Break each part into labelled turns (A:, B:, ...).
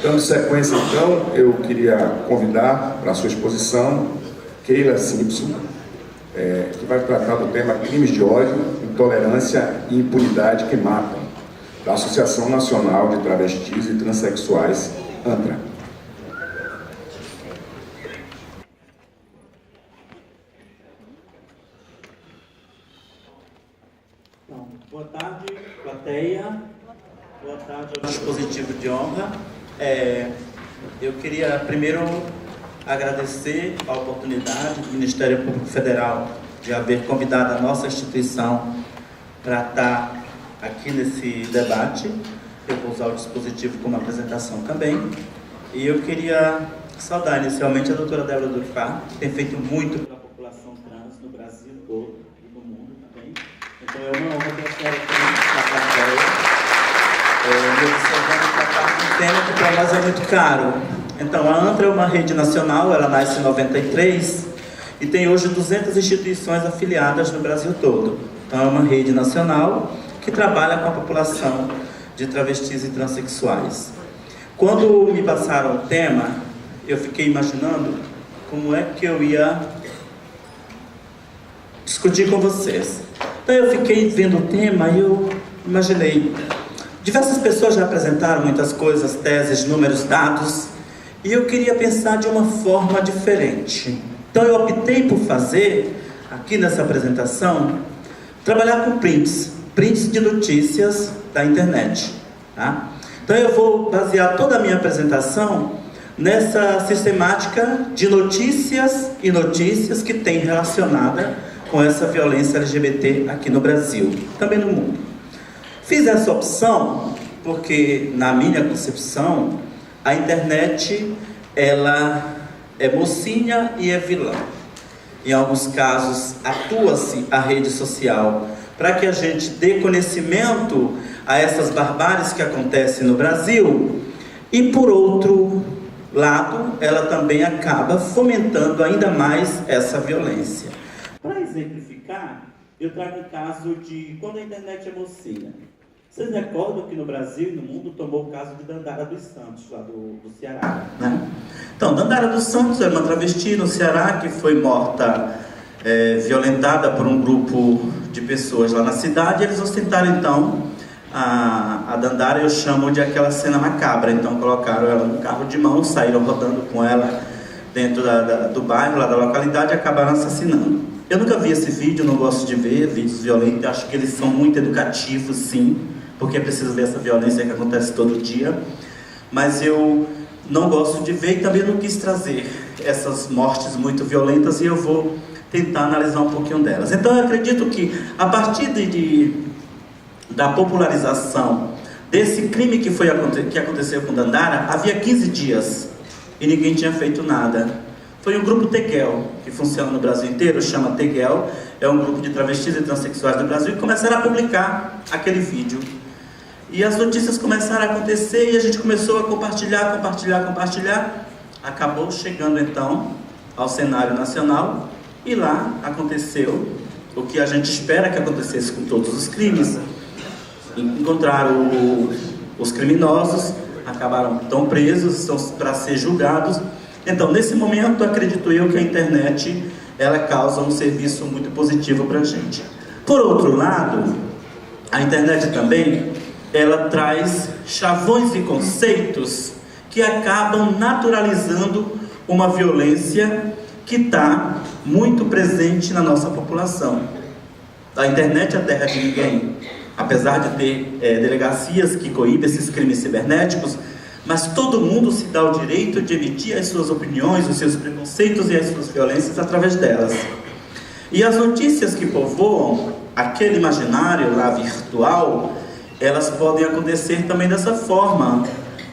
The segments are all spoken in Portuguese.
A: Dando sequência, então, eu queria convidar para a sua exposição Keila Simpson, que vai tratar do tema Crimes de ódio, intolerância e impunidade que matam, da Associação Nacional de Travestis e Transsexuais, ANTRA.
B: Então, boa tarde, plateia. Boa tarde ao dispositivo de honra. Eu queria primeiro agradecer a oportunidade do Ministério Público Federal de haver convidado a nossa instituição para estar aqui nesse debate. Eu vou usar o dispositivo como apresentação também. E eu queria saudar inicialmente a doutora Débora Durfá, que tem feito muito pela população trans no Brasil todo e no mundo também. Então é uma honra ter a senhora aqui na plateia. Tratar um tema que para nós é muito caro. Então, a ANTRA é uma rede nacional, ela nasce em 93 e tem hoje 200 instituições afiliadas no Brasil todo. Então, é uma rede nacional que trabalha com a população de travestis e transexuais. Quando me passaram o tema, eu fiquei imaginando como é que eu ia discutir com vocês. Então, eu fiquei vendo o tema e eu imaginei. Diversas pessoas já apresentaram muitas coisas, teses, números, dados, e eu queria pensar de uma forma diferente. Então eu optei por fazer, aqui nessa apresentação, trabalhar com prints de notícias da internet. Tá? Então eu vou basear toda a minha apresentação nessa sistemática de notícias e notícias que tem relacionada com essa violência LGBT aqui no Brasil, também no mundo. Fiz essa opção porque, na minha concepção, a internet, ela é mocinha e é vilã. Em alguns casos, atua-se a rede social para que a gente dê conhecimento a essas barbáries que acontecem no Brasil. E, por outro lado, ela também acaba fomentando ainda mais essa violência. Para exemplificar, eu trago um caso de quando a internet é mocinha. Vocês recordam que no Brasil e no mundo tomou o caso de Dandara dos Santos, lá do Ceará, né? Então, Dandara dos Santos era uma travesti no Ceará que foi morta, violentada por um grupo de pessoas lá na cidade. Eles ostentaram, então, a Dandara, eu chamo de aquela cena macabra. Então, colocaram ela no carro de mão, saíram rodando com ela dentro do bairro, lá da localidade, e acabaram assassinando. Eu nunca vi esse vídeo, não gosto de ver vídeos violentos, acho que eles são muito educativos, sim, porque é preciso ver essa violência que acontece todo dia, mas eu não gosto de ver e também não quis trazer essas mortes muito violentas, e eu vou tentar analisar um pouquinho delas. Então eu acredito que a partir da popularização desse crime que aconteceu com Dandara, havia 15 dias e ninguém tinha feito nada. Foi um grupo Teguel, que funciona no Brasil inteiro, chama Teguel, é um grupo de travestis e transexuais do Brasil, e começaram a publicar aquele vídeo. E as notícias começaram a acontecer e a gente começou a compartilhar. Acabou chegando então ao cenário nacional e lá aconteceu o que a gente espera que acontecesse com todos os crimes. Encontraram os criminosos, estão presos, estão para ser julgados. Então, nesse momento, acredito eu que a internet, ela causa um serviço muito positivo para a gente. Por outro lado, a internet também, ela traz chavões e conceitos que acabam naturalizando uma violência que está muito presente na nossa população. A internet é a terra de ninguém, apesar de ter delegacias que coíbem esses crimes cibernéticos, mas todo mundo se dá o direito de emitir as suas opiniões, os seus preconceitos e as suas violências através delas. E as notícias que povoam aquele imaginário lá virtual, elas podem acontecer também dessa forma,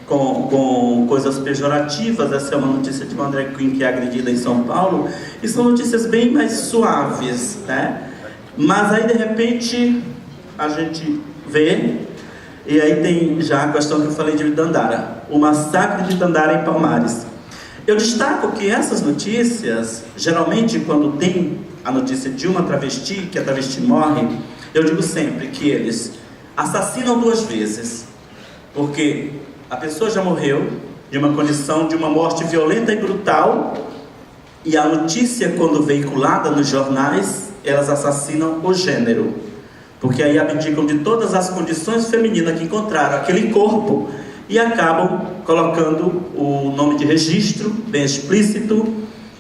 B: com coisas pejorativas. Essa é uma notícia de uma drag queen que é agredida em São Paulo, e são notícias bem mais suaves, né? Mas aí de repente a gente vê, e aí tem já a questão que eu falei de Dandara, o massacre de Dandara em Palmares. Eu destaco que essas notícias, geralmente quando tem a notícia de uma travesti, que a travesti morre, eu digo sempre que eles assassinam duas vezes, porque a pessoa já morreu de uma condição de uma morte violenta e brutal, e a notícia, quando veiculada nos jornais, elas assassinam o gênero, porque aí abdicam de todas as condições femininas que encontraram aquele corpo e acabam colocando o nome de registro bem explícito,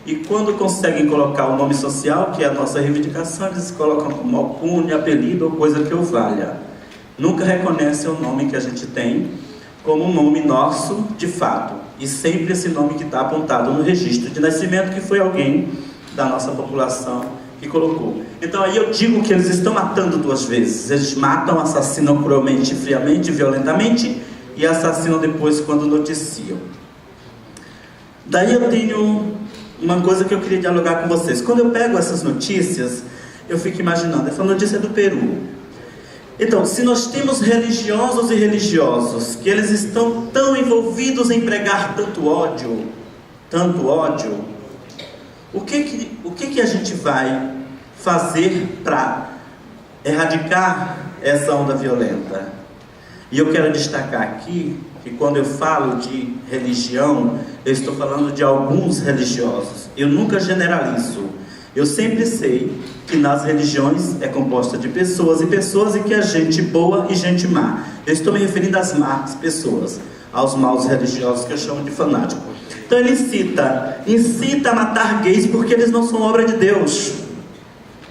B: e quando conseguem colocar o nome social, que é a nossa reivindicação, eles colocam como alcunha, apelido ou coisa que o valha. Nunca reconhecem o nome que a gente tem como um nome nosso de fato, e sempre esse nome que está apontado no registro de nascimento, que foi alguém da nossa população que colocou. Então aí eu digo que eles estão matando duas vezes. Eles matam, assassinam cruelmente, friamente, violentamente, e assassinam depois quando noticiam. Daí eu tenho uma coisa que eu queria dialogar com vocês. Quando eu pego essas notícias, eu fico imaginando, essa notícia é do Peru. Então, se nós temos religiosos e religiosos, que eles estão tão envolvidos em pregar tanto ódio, o que a gente vai fazer para erradicar essa onda violenta? E eu quero destacar aqui que quando eu falo de religião, eu estou falando de alguns religiosos. Eu nunca generalizo. Eu sempre sei que nas religiões é composta de pessoas e pessoas, e que há gente boa e gente má. Eu estou me referindo às más pessoas, aos maus religiosos, que eu chamo de fanático. Então ele incita a matar gays porque eles não são obra de Deus.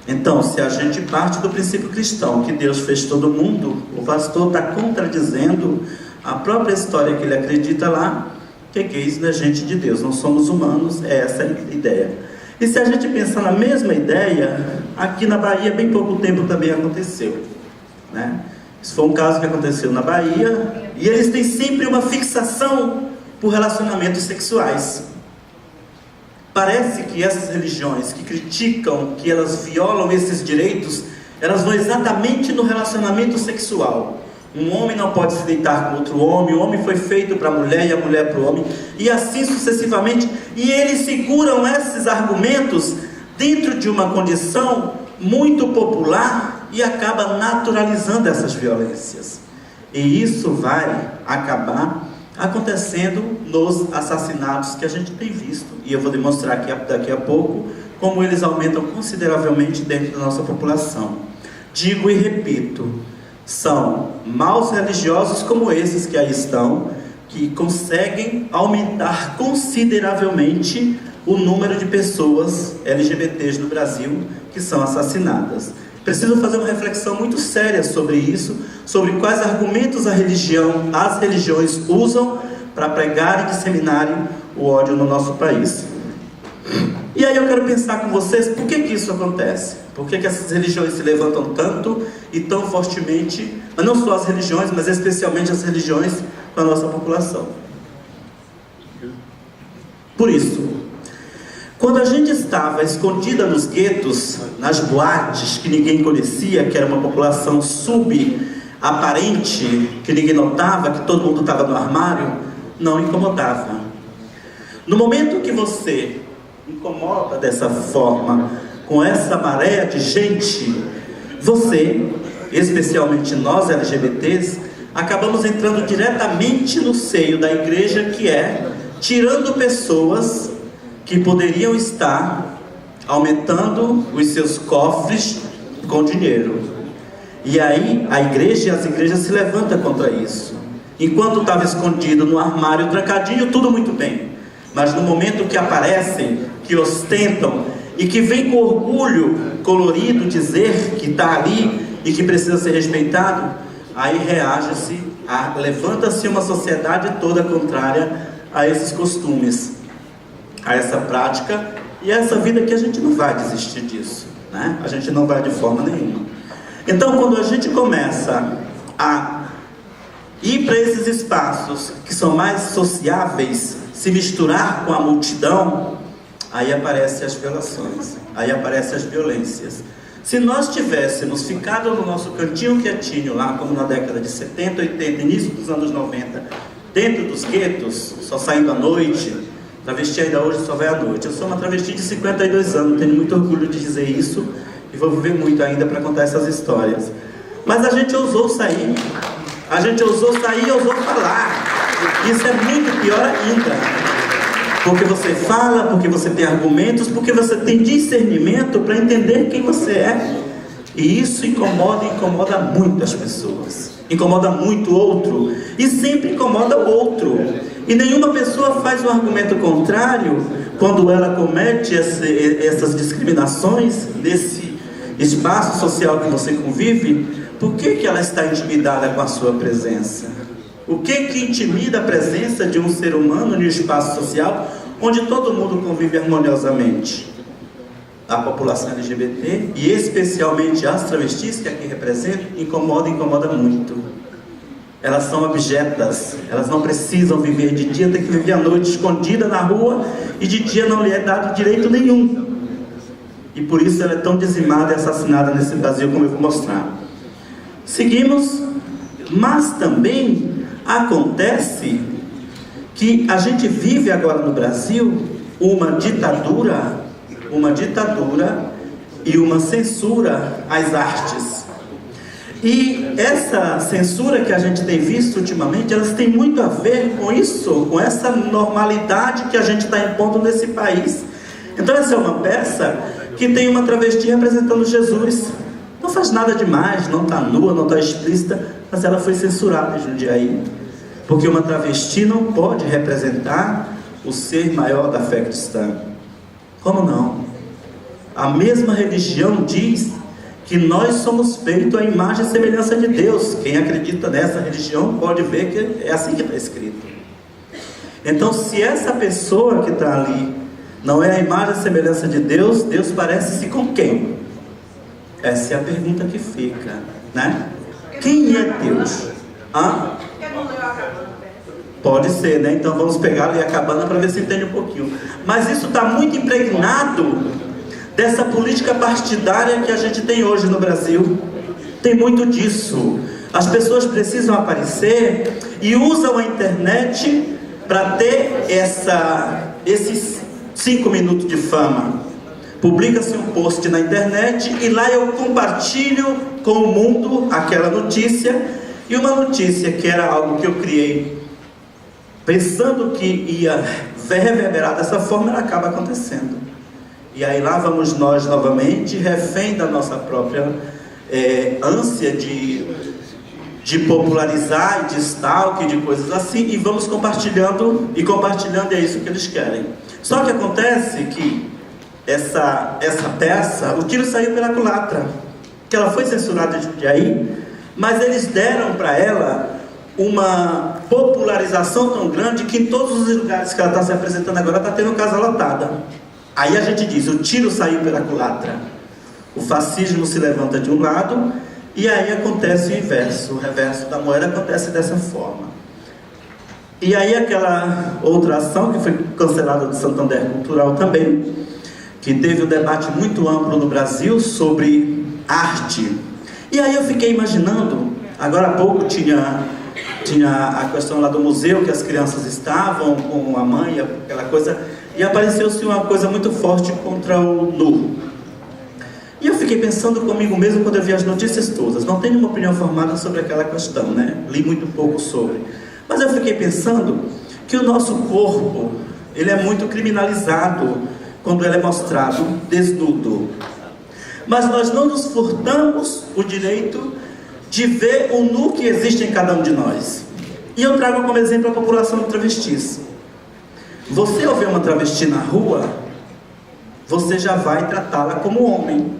B: Então, se a gente parte do princípio cristão, que Deus fez todo mundo, o pastor está contradizendo a própria história que ele acredita lá, que gays não é gente de Deus, não somos humanos, é essa a ideia. E se a gente pensar na mesma ideia, aqui na Bahia, bem pouco tempo também aconteceu, né? Isso foi um caso que aconteceu na Bahia, e eles têm sempre uma fixação por relacionamentos sexuais. Parece que essas religiões que criticam, que elas violam esses direitos, elas vão exatamente no relacionamento sexual. Um homem não pode se deitar com outro homem, o homem foi feito para a mulher e a mulher para o homem, e assim sucessivamente. E eles seguram esses argumentos dentro de uma condição muito popular e acaba naturalizando essas violências. E isso vai acabar acontecendo nos assassinatos que a gente tem visto. E eu vou demonstrar aqui, daqui a pouco, como eles aumentam consideravelmente dentro da nossa população. Digo e repito, são maus religiosos como esses que aí estão, que conseguem aumentar consideravelmente o número de pessoas LGBTs no Brasil que são assassinadas. Preciso fazer uma reflexão muito séria sobre isso, sobre quais argumentos as religiões usam para pregar e disseminarem o ódio no nosso país. E aí eu quero pensar com vocês, por que isso acontece? Por que essas religiões se levantam tanto e tão fortemente, mas não só as religiões, mas especialmente as religiões da nossa população? Por isso, quando a gente estava escondida nos guetos, nas boates que ninguém conhecia, que era uma população subaparente, que ninguém notava, que todo mundo estava no armário, não incomodava. No momento que você incomoda dessa forma, com essa maré de gente, você, especialmente nós LGBTs, acabamos entrando diretamente no seio da igreja, que é tirando pessoas que poderiam estar aumentando os seus cofres com dinheiro. E aí a igreja e as igrejas se levantam contra isso. Enquanto estava escondido no armário, trancadinho, tudo muito bem. Mas no momento que aparecem, que ostentam e que vem com orgulho colorido dizer que está ali e que precisa ser respeitado, aí reage-se, levanta-se uma sociedade toda contrária a esses costumes, a essa prática e a essa vida, que a gente não vai desistir disso, né? A gente não vai de forma nenhuma. Então, quando a gente começa a ir para esses espaços que são mais sociáveis, se misturar com a multidão, aí aparecem as violações, aí aparecem as violências. Se nós tivéssemos ficado no nosso cantinho quietinho lá, como na década de 70, 80, início dos anos 90, dentro dos guetos, só saindo à noite, travesti ainda hoje só vai à noite. Eu sou uma travesti de 52 anos, tenho muito orgulho de dizer isso, e vou viver muito ainda para contar essas histórias. Mas a gente ousou sair e ousou falar. Isso é muito pior ainda. Porque você fala, porque você tem argumentos, porque você tem discernimento para entender quem você é. E isso incomoda muito as pessoas. Incomoda muito o outro. E sempre incomoda o outro. E nenhuma pessoa faz um argumento contrário quando ela comete essas discriminações nesse espaço social que você convive. Por que ela está intimidada com a sua presença? O que intimida a presença de um ser humano no espaço social onde todo mundo convive harmoniosamente? A população LGBT, e especialmente as travestis que aqui representam, incomoda muito. Elas são objetas, elas não precisam viver de dia, tem que viver à noite escondida na rua, e de dia não lhe é dado direito nenhum. E por isso ela é tão dizimada e assassinada nesse Brasil, como eu vou mostrar. Seguimos, mas também acontece que a gente vive agora no Brasil uma ditadura e uma censura às artes. E essa censura que a gente tem visto ultimamente, elas têm muito a ver com isso, com essa normalidade que a gente está impondo nesse país. Então essa é uma peça que tem uma travesti representando Jesus. Não faz nada demais, não está nua, não está explícita, mas ela foi censurada em Jundiaí. Porque uma travesti não pode representar o ser maior da fé cristã. Como não? A mesma religião diz que nós somos feitos à imagem e semelhança de Deus. Quem acredita nessa religião pode ver que é assim que está escrito. Então, se essa pessoa que está ali não é a imagem e semelhança de Deus, Deus parece-se com quem? Essa é a pergunta que fica, né? Quem é Deus? Hã? Pode ser, né? Então vamos pegar ali a cabana para ver se entende um pouquinho. Mas isso está muito impregnado dessa política partidária que a gente tem hoje no Brasil. Tem muito disso. As pessoas precisam aparecer e usam a internet para ter esses 5 minutos de fama. Publica-se um post na internet e lá eu compartilho com o mundo aquela notícia. E uma notícia que era algo que eu criei pensando que ia reverberar dessa forma, ela acaba acontecendo. E aí lá vamos nós novamente, refém da nossa própria ânsia de popularizar, de stalk, de coisas assim, e vamos compartilhando, e é isso que eles querem. Só que acontece que essa peça, o tiro saiu pela culatra, que ela foi censurada em Jundiaí, mas eles deram para ela uma popularização tão grande que em todos os lugares que ela está se apresentando agora está tendo casa lotada. Aí a gente diz, o tiro saiu pela culatra. O fascismo se levanta de um lado e aí acontece o inverso. O reverso da moeda acontece dessa forma. E aí aquela outra ação que foi cancelada do Santander Cultural também, que teve um debate muito amplo no Brasil sobre arte. E aí eu fiquei imaginando, agora há pouco tinha a questão lá do museu, que as crianças estavam com a mãe, aquela coisa, e apareceu-se uma coisa muito forte contra o nu. E eu fiquei pensando comigo mesmo quando eu vi as notícias todas. Não tenho uma opinião formada sobre aquela questão, né? Li muito pouco sobre. Mas eu fiquei pensando que o nosso corpo, ele é muito criminalizado quando ele é mostrado desnudo. Mas nós não nos furtamos o direito de ver o nu que existe em cada um de nós. E eu trago como exemplo a população de travestis. Você ao ver uma travesti na rua, você já vai tratá-la como homem,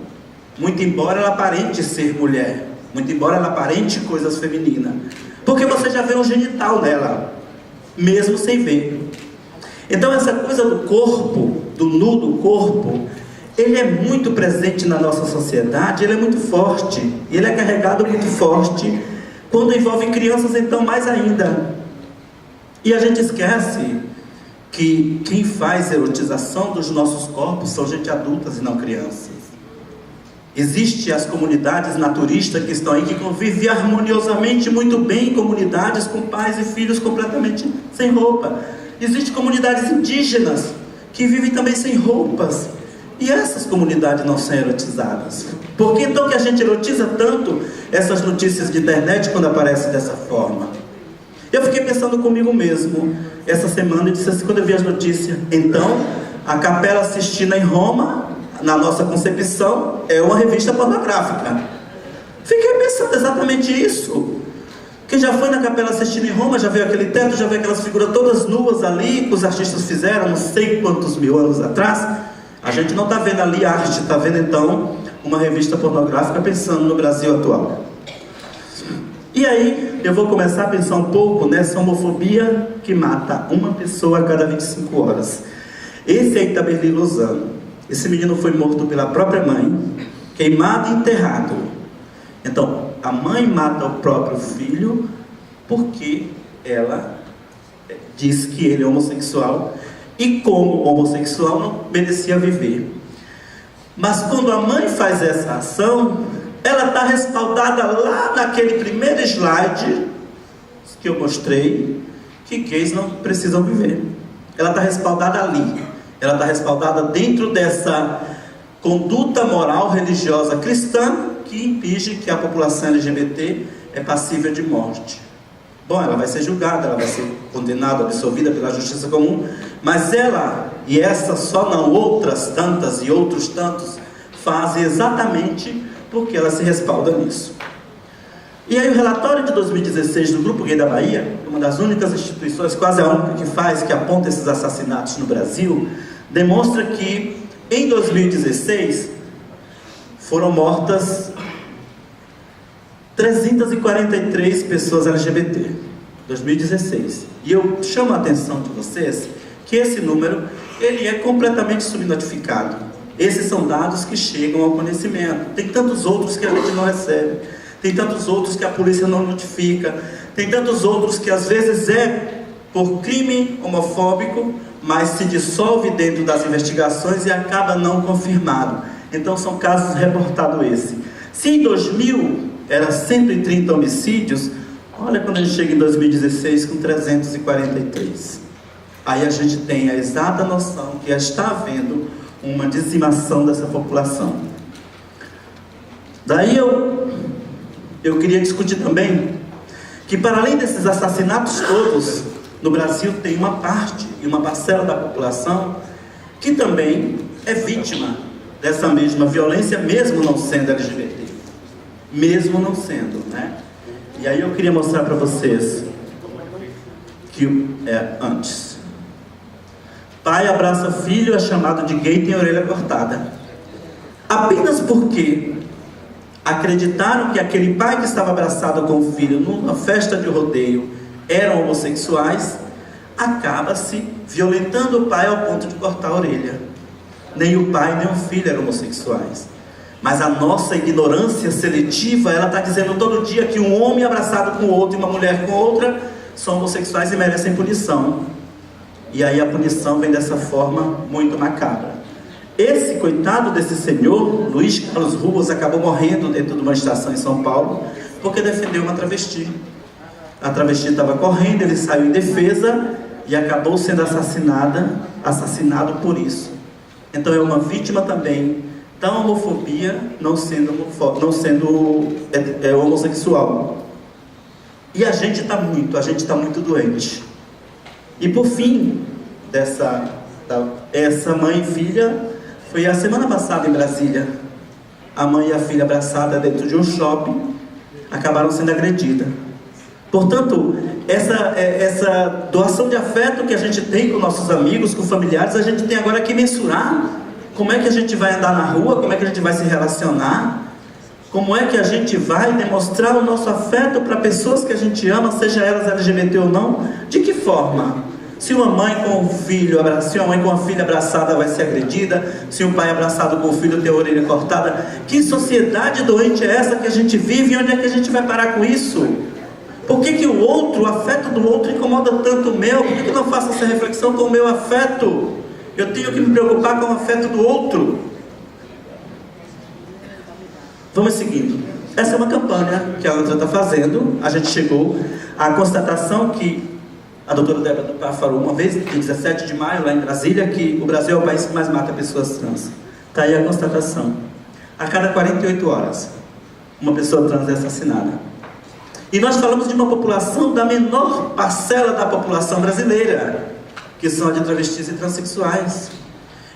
B: muito embora ela aparente ser mulher, muito embora ela aparente coisas femininas, porque você já vê o genital nela, mesmo sem ver. Então essa coisa do corpo, do nu do corpo, ele é muito presente na nossa sociedade, ele é muito forte, ele é carregado muito forte. Quando envolve crianças, então mais ainda. E a gente esquece que quem faz erotização dos nossos corpos são gente adultas e não crianças. Existem as comunidades naturistas que estão aí, que convivem harmoniosamente muito bem em comunidades com pais e filhos completamente sem roupa. Existem comunidades indígenas que vivem também sem roupas. E essas comunidades não são erotizadas. Por que então que a gente erotiza tanto essas notícias de internet quando aparecem dessa forma? Eu fiquei pensando comigo mesmo essa semana e disse assim, quando eu vi as notícias, então a Capela Sistina em Roma, na nossa concepção, é uma revista pornográfica. Fiquei pensando exatamente isso. Quem já foi na Capela Sistina em Roma, já viu aquele teto, já viu aquelas figuras todas nuas ali, que os artistas fizeram, não sei quantos mil anos atrás. A gente não está vendo ali a arte, está vendo então uma revista pornográfica pensando no Brasil atual. E aí, eu vou começar a pensar um pouco nessa homofobia que mata uma pessoa a cada 25 horas. Esse é Itabeli Lozano. Esse menino foi morto pela própria mãe, queimado e enterrado. Então, a mãe mata o próprio filho porque ela diz que ele é homossexual e como homossexual não merecia viver. Mas quando a mãe faz essa ação, ela está respaldada lá naquele primeiro slide que eu mostrei, que gays não precisam viver. Ela está respaldada ali. Ela está respaldada dentro dessa conduta moral religiosa cristã que impede que a população LGBT é passível de morte. Bom, ela vai ser julgada, ela vai ser condenada, absolvida pela justiça comum, mas ela, e essa só não, outras tantas e outros tantos, fazem exatamente porque ela se respalda nisso. E aí o relatório de 2016 do Grupo Gay da Bahia, uma das únicas instituições, quase a única que faz, que aponta esses assassinatos no Brasil, demonstra que em 2016 foram mortas 343 pessoas LGBT, 2016. E eu chamo a atenção de vocês que esse número, ele é completamente subnotificado. Esses são dados que chegam ao conhecimento. Tem tantos outros que a gente não recebe. Tem tantos outros que a polícia não notifica. Tem tantos outros que às vezes é por crime homofóbico, mas se dissolve dentro das investigações e acaba não confirmado. Então são casos reportados esse. Se em 2000 era 130 homicídios, olha quando a gente chega em 2016 com 343. Aí a gente tem a exata noção que está havendo uma dizimação dessa população. Daí eu queria discutir também que, para além desses assassinatos todos, no Brasil tem uma parte e uma parcela da população que também é vítima dessa mesma violência, mesmo não sendo LGBT. Mesmo não sendo, né? E aí eu queria mostrar para vocês que antes. Pai abraça filho, é chamado de gay e tem a orelha cortada. Apenas porque acreditaram que aquele pai que estava abraçado com o filho numa festa de rodeio eram homossexuais, acaba-se violentando o pai ao ponto de cortar a orelha. Nem o pai nem o filho eram homossexuais. Mas a nossa ignorância seletiva, ela está dizendo todo dia que um homem abraçado com outro e uma mulher com outra são homossexuais e merecem punição. E aí a punição vem dessa forma muito macabra. Esse coitado desse senhor, Luiz Carlos Ruas, acabou morrendo dentro de uma estação em São Paulo porque defendeu uma travesti. A travesti estava correndo, ele saiu em defesa e acabou sendo assassinado por isso. Então é uma vítima também da homofobia, não sendo homossexual. E a gente está muito doente. E por fim, essa mãe e filha, foi a semana passada em Brasília. A mãe e a filha abraçadas dentro de um shopping, acabaram sendo agredidas. Portanto, essa doação de afeto que a gente tem com nossos amigos, com familiares, a gente tem agora que mensurar como é que a gente vai andar na rua, como é que a gente vai se relacionar, como é que a gente vai demonstrar o nosso afeto para pessoas que a gente ama, seja elas LGBT ou não. De que forma? Se uma mãe com o filho, se uma mãe com a filha abraçada vai ser agredida, se um pai abraçado com o filho tem a orelha cortada, que sociedade doente é essa que a gente vive e onde é que a gente vai parar com isso? Por que o outro, o afeto do outro incomoda tanto o meu? Por que eu não faço essa reflexão com o meu afeto? Eu tenho que me preocupar com o afeto do outro. Vamos seguindo. Essa é uma campanha que a ANTRA está fazendo. A gente chegou à constatação que a doutora Débora do Par falou uma vez, em 17 de maio, lá em Brasília, que o Brasil é o país que mais mata pessoas trans. Está aí a constatação. A cada 48 horas, uma pessoa trans é assassinada. E nós falamos de uma população da menor parcela da população brasileira, que são a de travestis e transexuais.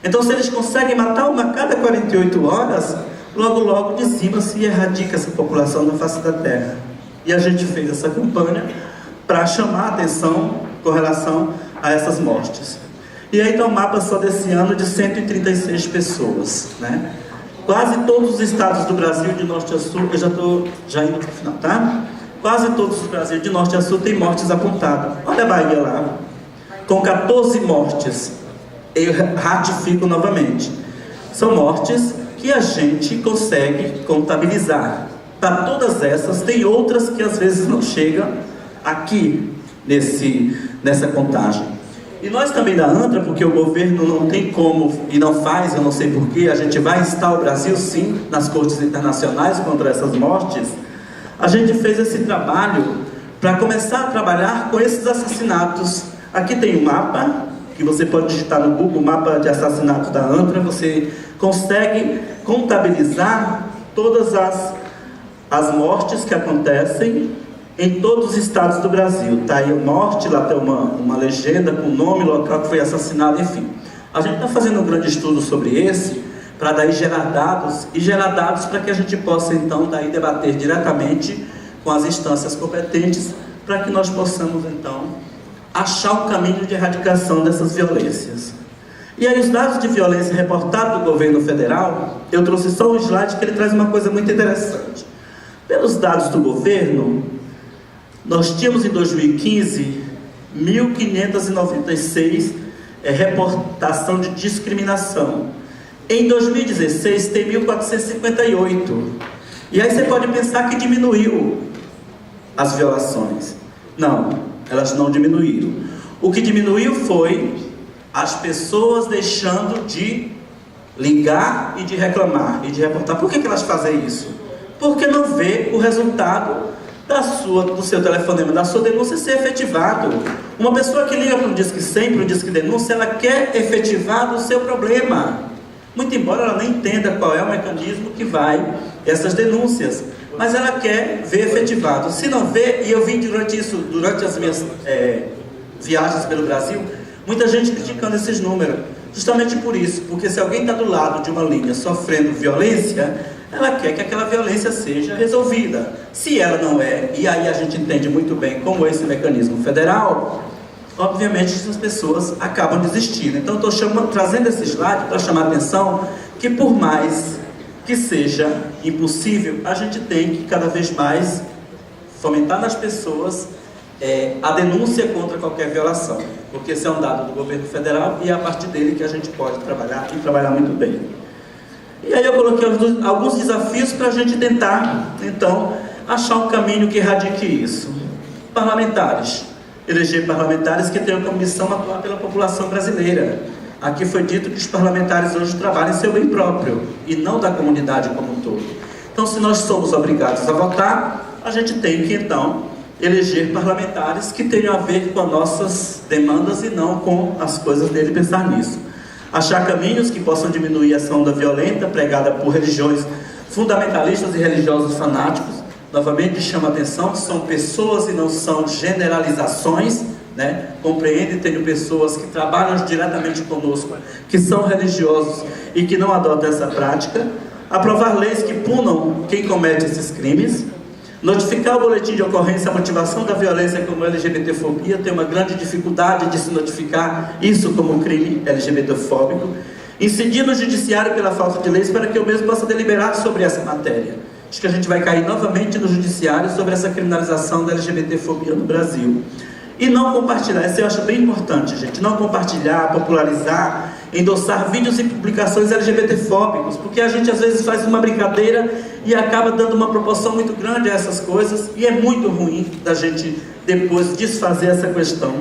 B: Então, se eles conseguem matar uma a cada 48 horas, logo, logo dizima-se e erradica essa população da face da terra. E a gente fez essa campanha para chamar a atenção com relação a essas mortes. E aí está o mapa só desse ano de 136 pessoas, né? Quase todos os estados do Brasil, de norte a sul, eu já estou indo para o final, tá? Quase todos os Brasil, de norte a sul, tem mortes apontadas. Olha a Bahia lá, com 14 mortes. Eu ratifico novamente. São mortes que a gente consegue contabilizar. Para todas essas, tem outras que às vezes não chegam aqui nessa contagem. E nós também da ANTRA, porque o governo não tem como e não faz, eu não sei porquê, a gente vai instar o Brasil sim nas cortes internacionais contra essas mortes. A gente fez esse trabalho para começar a trabalhar com esses assassinatos. Aqui tem um mapa, que você pode digitar no Google, mapa de assassinatos da ANTRA, você consegue contabilizar todas as mortes que acontecem em todos os estados do Brasil. Está aí a morte, lá tem uma legenda com o nome, local que foi assassinado, enfim. A gente está fazendo um grande estudo sobre esse, para daí gerar dados para que a gente possa então daí debater diretamente com as instâncias competentes, para que nós possamos então achar um caminho de erradicação dessas violências. E aí os dados de violência reportados do governo federal, eu trouxe só um slide que ele traz uma coisa muito interessante. Pelos dados do governo, nós tínhamos em 2015 1.596 reportação de discriminação. Em 2016 tem 1.458. E aí você pode pensar que diminuiu as violações. Não, elas não diminuíram. O que diminuiu foi as pessoas deixando de ligar e de reclamar e de reportar. Por que elas fazem isso? Porque não vê o resultado do seu telefonema, da sua denúncia ser efetivado. Uma pessoa que liga para um Disque 100, para um Disque Denúncia, ela quer efetivar o seu problema. Muito embora ela nem entenda qual é o mecanismo que vai essas denúncias, mas ela quer ver efetivado. Se não vê, e eu vi durante as minhas viagens pelo Brasil, muita gente criticando esses números, justamente por isso, porque se alguém está do lado de uma linha sofrendo violência, ela quer que aquela violência seja resolvida. Se ela não é, e aí a gente entende muito bem como esse mecanismo federal, obviamente essas pessoas acabam desistindo. Então eu estou trazendo esse slide para chamar a atenção que por mais que seja impossível, a gente tem que cada vez mais fomentar nas pessoas a denúncia contra qualquer violação, porque esse é um dado do governo federal e é a partir dele que a gente pode trabalhar e trabalhar muito bem. E aí eu coloquei alguns desafios para a gente tentar, então, achar um caminho que erradique isso. Parlamentares. Eleger parlamentares que tenham como missão atuar pela população brasileira. Aqui foi dito que os parlamentares hoje trabalham em seu bem próprio e não da comunidade como um todo. Então, se nós somos obrigados a votar, a gente tem que, então, eleger parlamentares que tenham a ver com as nossas demandas e não com as coisas dele, pensar nisso. Achar caminhos que possam diminuir a ação da violenta pregada por religiões fundamentalistas e religiosos fanáticos. Novamente chama a atenção que são pessoas e não são generalizações, né? Compreende, tenho pessoas que trabalham diretamente conosco, que são religiosos e que não adotam essa prática. Aprovar leis que punam quem comete esses crimes. Notificar o boletim de ocorrência, a motivação da violência como LGBTfobia, tem uma grande dificuldade de se notificar isso como crime LGBTfóbico. Incidir no judiciário pela falta de leis para que eu mesmo possa deliberar sobre essa matéria. Acho que a gente vai cair novamente no judiciário sobre essa criminalização da LGBTfobia no Brasil. E não compartilhar, isso eu acho bem importante, gente, não compartilhar, popularizar, endossar vídeos e publicações LGBTfóbicos, porque a gente às vezes faz uma brincadeira e acaba dando uma proporção muito grande a essas coisas, e é muito ruim da gente depois desfazer essa questão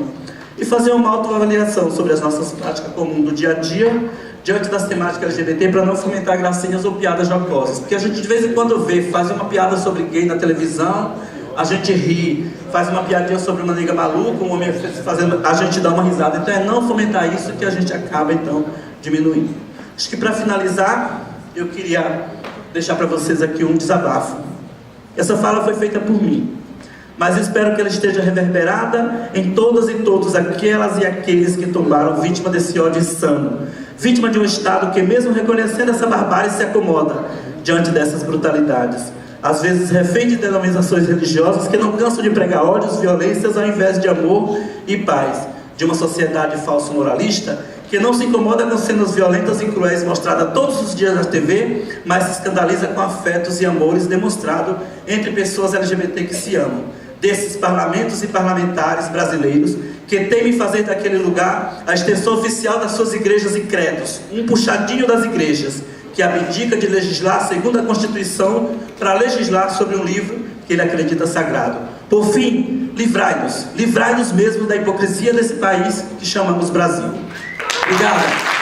B: e fazer uma autoavaliação sobre as nossas práticas comuns do dia a dia, diante das temáticas LGBT, para não fomentar gracinhas ou piadas jocosas, porque a gente de vez em quando vê, faz uma piada sobre gay na televisão, a gente ri, faz uma piadinha sobre uma nega maluca, um homem fazendo, a gente dá uma risada. Então é não fomentar isso que a gente acaba então diminuindo. Acho que para finalizar, eu queria deixar para vocês aqui um desabafo. Essa fala foi feita por mim. mas espero que ela esteja reverberada em todas e todos aquelas e aqueles que tombaram vítima desse ódio insano, vítima de um Estado que, mesmo reconhecendo essa barbárie, se acomoda diante dessas brutalidades, às vezes refém de denominações religiosas que não cansam de pregar ódios, violências ao invés de amor e paz, de uma sociedade falso moralista que não se incomoda com cenas violentas e cruéis mostradas todos os dias na TV, mas se escandaliza com afetos e amores demonstrados entre pessoas LGBT que se amam. Desses parlamentos e parlamentares brasileiros que temem fazer daquele lugar a extensão oficial das suas igrejas e credos, um puxadinho das igrejas, que abdica de legislar segundo a Constituição para legislar sobre um livro que ele acredita sagrado. Por fim, livrai-nos mesmo da hipocrisia desse país que chamamos Brasil. Obrigado.